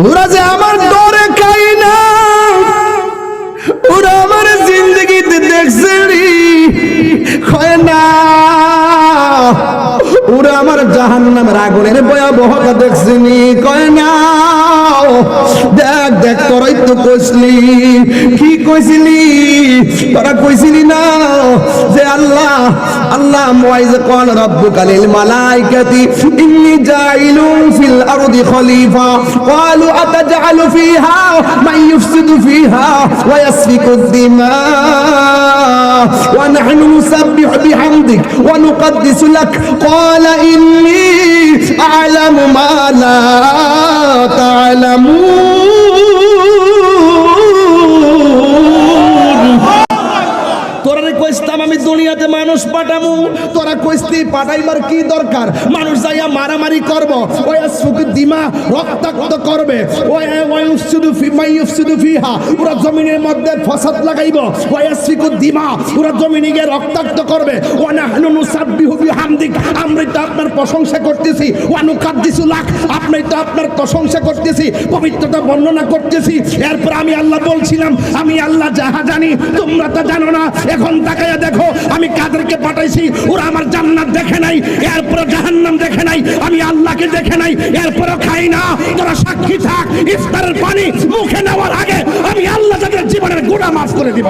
ওরা যে আমার ডরে খাই না, ওরা আমার জিন্দগিতে দেখছে হয় না, ওরা আমার জাহান্নামের আগুনের ভয়াবহতা দেখছিনি কয় না। দেখ দেখ তোরাই তো কইছিলি, কি কইছিলি তোরা? কইছিলি না যে আল্লাহ আল্লাহ মুআইজ ক্বাল রাব্বুকা লিল মালাইকাতি ইন্নী জাইলুন ফিল আরদি খলিফা ক্বালু আতাজআলু ফিহা মান ইউফসিদু ফিহা ওয়া ইয়াসফিকু দিমা ওয়া নাহনু নুসাব্বিহু বিহামদিক ওয়া নুকদ্দিসু লাক ক্বালা ইন্নী আ'লামু মা লা তা'লামুন। আমি দুনিয়াতে মানুষ পাঠামু, তোরা কইস্তি পাঠাইবার কি দরকার? মানুষ যাইয়া মারামারি করব, ওই সুকি দিমা রক্তাক্ত করবে, ওই ওয়াইফসুদু ফি মাইফসুদু ফিহা, ওরা জমিনের মধ্যে ফসাদ লাগাইব, ওই সুকি দিমা ওরা জমিনে গিয়ে রক্তাক্ত করবে। ওয়া নাহনু নুসাব্বিহু বিহামদিক, আমরা তো আপনার প্রশংসা করতেছি, ওয়া নুকাদ্দিসু লাক, আপনি তো আপনার প্রশংসা করতেছি, পবিত্রতা বর্ণনা করতেছি। এরপর আমি আল্লাহ বলছিলাম আমি আল্লাহ যাহা জানি তোমরা তা জানো না। এখন তাকায়া দেখো আমি কাদেরকে পাঠাইছি, ওরা আমার জান্নাত দেখে নাই, এরপরে জাহান্নাম দেখে নাই, আমি আল্লাহকে দেখে নাই, এরপরে খাই না। তোরা সাক্ষী থাক, ইফতারের পানি মুখে নেওয়ার আগে আমি আল্লাহ তাদের জীবনের গুনাহ মাফ করে দিব।